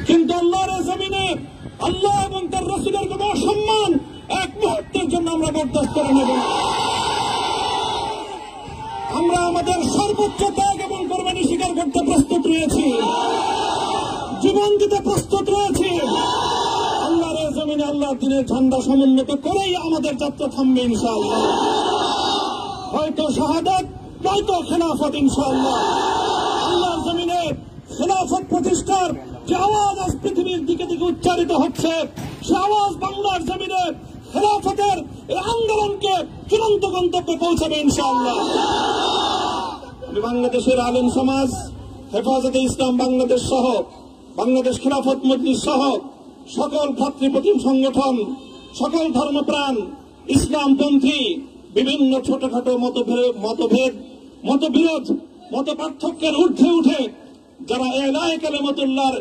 কিন্তু আল্লাহর জমিনে আল্লাহ এবং তার রাসূলের কোন অসম্মান এক মুহূর্তের জন্য আমরা বরদাস্ত করে নেব না। আমরা আমাদের সর্বোচ্চ ত্যাগ এবং কোরবানি স্বীকার করতে প্রস্তুত রয়েছি, জীবন দিতে প্রস্তুত রয়েছি। আল্লাহর জমিনে আল্লাহর দ্বীনের ঝান্ডা সমুন্নত করেই আমাদের যাত্রা থামবে ইনশাআল্লাহ। হয়তো শাহাদাত, নয়তো খেলাফত ইনশাআল্লাহ। আল্লাহর জমিনে খেলাফত প্রতিষ্ঠার যে আওয়াজ আজ পৃথিবীর দিকে দিকে উচ্চারিত হচ্ছে, সে আওয়াজ বাংলার জমিনে খেলাফতের এই আন্দোলনকে চূড়ান্ত গন্তব্যে পৌঁছাবে ইনশাআল্লাহ। আমি বাংলাদেশের আলেম সমাজ, হেফাজতে ইসলাম বাংলাদেশ সহ বাংলাদেশ খেলাফত মজলিস সহ সকল ভ্রাতৃপ্রতিম সংগঠন, সকল ধর্মপ্রাণ, ইসলামপন্থী বিভিন্ন ছোটখাটো মতভেদ, মতবিরোধ, মত পার্থক্যের ঊর্ধ্বে উঠে যারা এলায়ে কালিমাতুল্লাহর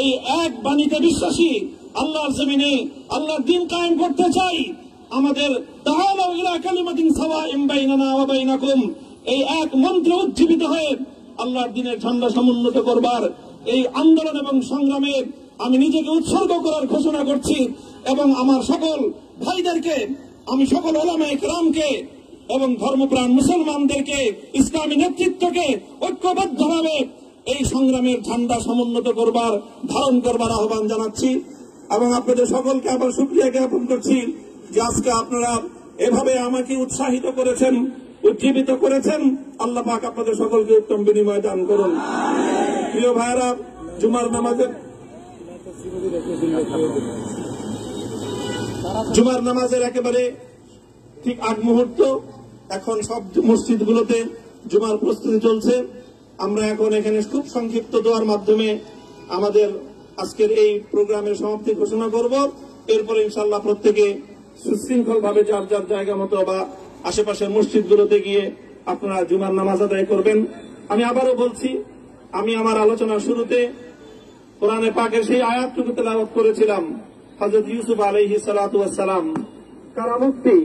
এই এক বাণীতে বিশ্বাসী, আল্লাহর জমিনে আল্লাহর দ্বীন কায়েম করতে চাই, আমাদের তাআলাউ ইলা কালিমাতিন সাওয়াইন বাইনানা ওয়া বাইনাকুম এই এক মন্ত্রে উজ্জীবিত হয়ে আল্লাহর দ্বীনের ঝান্ডা সমুন্নত করবার এই আন্দোলন এবং সংগ্রামে আমি নিজেকে উৎসর্গ করার ঘোষণা করছি। এবং আমার সকল ভাইদেরকে, আমি সকল উলামায়ে কেরামকে এবং ধর্মপ্রাণ মুসলমানদেরকে, ইসলামী নেতৃত্বকে ঐক্যবদ্ধভাবে এই সংগ্রামের ঝান্ডা সমুন্নত করবার, ধারণ করবার আহ্বান জানাচ্ছি। এবং আপনাদের সকলকে আবার শুকরিয়া জ্ঞাপন করছি যে আজকে আপনারা এভাবে আমাকে উৎসাহিত করেছেন, উজ্জীবিত করেছেন। আল্লাহ পাক আপনাদের সকলকে উত্তম বিনিময় দান করুন। প্রিয় ভাইরা, জুমার নামাজের একেবারে ঠিক আগ মুহূর্ত। এখন সব মসজিদগুলোতে জুমার প্রস্তুতি চলছে। আমরা এখন এখানে খুব সংক্ষিপ্ত দোয়ার মাধ্যমে আমাদের আজকের এই প্রোগ্রামের সমাপ্তি ঘোষণা করব। এরপরে ইনশাআল্লাহ প্রত্যেকে সুশৃঙ্খল ভাবে যার যার জায়গা মতো বা আশেপাশের মসজিদগুলোতে গিয়ে আপনারা জুমার নামাজ আদায় করবেন। আমি আবারও বলছি, আমি আমার আলোচনার শুরুতে কোরআনে পাকের সেই আয়াতটুকু তেলাওয়াত করেছিলাম, হযরত ইউসুফ আলাইহিস সালাতু ওয়াস সালাম কারামুক্তি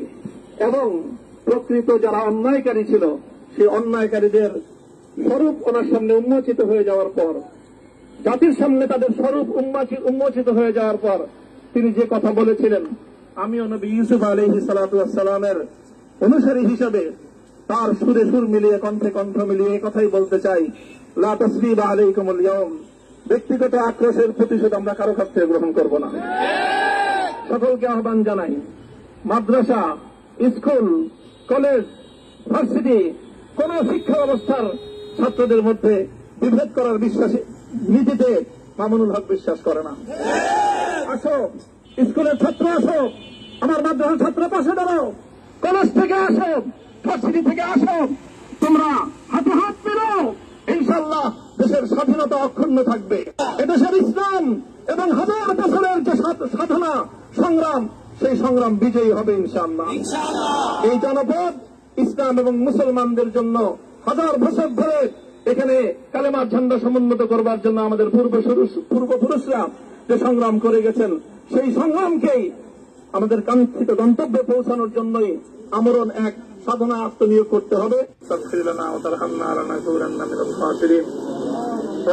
এবং প্রকৃত যারা অন্যায়কারী ছিল সেই অন্যায়কারীদের স্বরূপ ওনার সামনে উন্মোচিত হয়ে যাওয়ার পর, জাতির সামনে তাদের স্বরূপ উন্মোচিত হয়ে যাওয়ার পর তিনি যে কথা বলেছিলেন, আমিও নবী ইউসুফ আলাইহিস সালাতু ওয়াস সালামের অনুসারী হিসেবে তার সুরে সুর মিলিয়ে, কণ্ঠে কণ্ঠ মিলিয়ে এই কথাই বলতে চাই, লা তাসরিবা আলাইকুমুল ইয়াউম। ব্যক্তিগত আক্রোশের প্রতিশোধ আমরা কারো কাছ থেকে গ্রহণ করব না। সকলকে আহ্বান জানাই, মাদ্রাসা, স্কুল, কলেজ, ভার্সিটি, কোন শিক্ষা ব্যবস্থার ছাত্রদের মধ্যে বিভেদ করার বিশ্বাসী নীতিতে মামুনুল হক বিশ্বাস করে না। আসো, স্কুলের ছাত্র আসো, আমার মাদ্রাসার ছাত্র পাশে দাঁড়াও, কলেজ থেকে আসো, ভার্সিটি থেকে আসো, তোমরা হাতে হাত মেলাও, ইনশাআল্লাহ দেশের স্বাধীনতা অক্ষুণ্ণ থাকবে। এদেশের ইসলাম এবং হাজার বছরের যে সাধনা সংগ্রাম, সেই সংগ্রাম বিজয়ী হবে ইনশাআল্লাহ। এই জনপদ ইসলাম এবং মুসলমানদের জন্য হাজার বছর ধরে এখানে কালেমার ঝান্ডা সমুন্নত করবার জন্য আমাদের পূর্বপুরুষরা যে সংগ্রাম করে গেছেন, সেই সংগ্রামকেই আমাদের কাঙ্ক্ষিত গন্তব্যে পৌঁছানোর জন্যই আমরণ এক সাধনা আত্মনিয়োগ করতে হবে।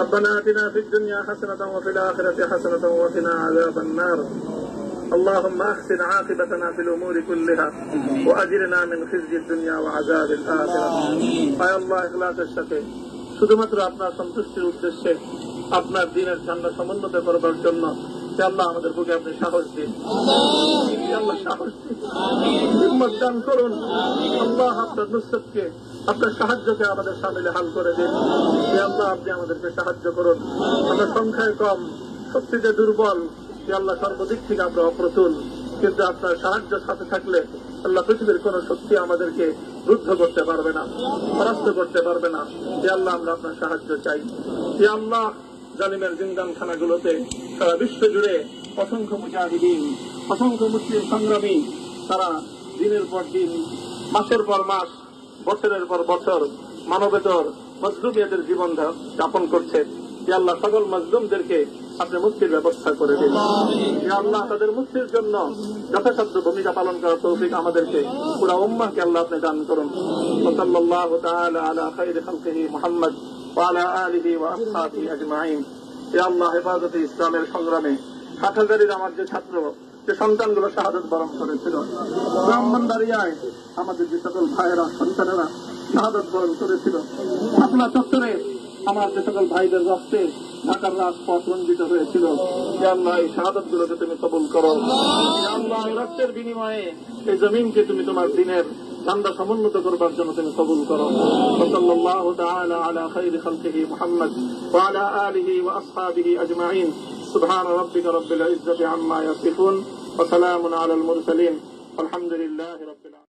ربنا آتنا في الدنيا حسنة وفي الآخرة حسنة وقنا عذاب النار اللهم أحسن عاقبتنا في الأمور كلها وأجرنا من خزي الدنيا وعذاب الآخرة يا الله إخلاص الشفيع শুধুমাত্র আপনার সন্তুষ্টির উদ্দেশ্যে আপনার দ্বীনের ঝান্ডা সমুন্নত করবার জন্য আল্লাহ আমাদের বুকে আপনি সাহস দিন, আল্লাহ সাহস দিন, হিম্মত দান করুন। আল্লাহ আপনার নুসরতকে, আপনার সাহায্যকে আমাদের সামিলে হাল করে দিন। আল্লাহ আপনি আমাদেরকে সাহায্য করুন। আমরা সংখ্যায় কম, শক্তিতে দুর্বল, আল্লাহ সর্বদিক থেকে আমরা অপ্রতুল, কিন্তু আপনার সাহায্য সাথে থাকলে আল্লাহ পৃথিবীর কোন শক্তি আমাদেরকে রুদ্ধ করতে পারবে না, পরাস্ত করতে পারবে না। আল্লাহ আমরা আপনার সাহায্য চাই। আল্লাহ জালিমের জিন্দানখানাগুলোতে সারা বিশ্ব জুড়ে অসংখ্য মুজাহিদিন, অসংখ্য মুসলিম সংগ্রামী তারা দিনের পর দিন, মাসের পর মাস, বছরের পর বছর মানবেতর মজলুমিয়াতের জীবন যাপন করছে। যে আল্লাহ সকল মজলুমদেরকে আপনি মুক্তির ব্যবস্থা করে দিন। যে আল্লাহ তাদের মুক্তির জন্য যথাসাধ্য ভূমিকা পালন করার তৌফিক আমাদেরকে, পুরা উম্মাহকে আল্লাহ আপনি দান করুন। সাল্লাল্লাহু তাআলা আলা খায়রি খালকিহি মুহাম্মদ ওয়া আলা আলিহি ওয়া আসহাবিহি আজমাইন। আল্লাহ হেফাজতে ইসলামের সংগ্রামে 60,000-এর আমার যে ছাত্র, যে সন্তানগুলো শাহাদাত বরণ করেছিল, ব্রাহ্মণবাড়িয়ায় আমাদের যে সকল ভাইয়েরা, সন্তানেরা শাহাদাত বরণ করেছিল, শাপলা চত্বরে আমার যে সকল ভাইদের রক্তে ঢাকার রাজপথ রঞ্জিত হয়েছিল, আল্লাহ এই শাহাদাত গুলোকে তুমি কবুল করো। আল্লাহ রক্তের বিনিময়ে এই জমিনকে তুমি তোমার দিনের ঝান্ডা সমুন্নত করবার জন্য তুমি কবুল করো। সাল্লাল্লাহু তাআলা আলা খায়রি খালকিহি মুহাম্মদ ওয়া আলা আলিহি ওয়া আসহাবিহি আজমাইন। সুবহান রাব্বিকা রাব্বিল ইজ্জাতি আম্মা ইয়াসিফুন ওয়া সালামুন আলাল মুরসালিন। আলহামদুলিল্লাহি রাব্বিল আলামিন।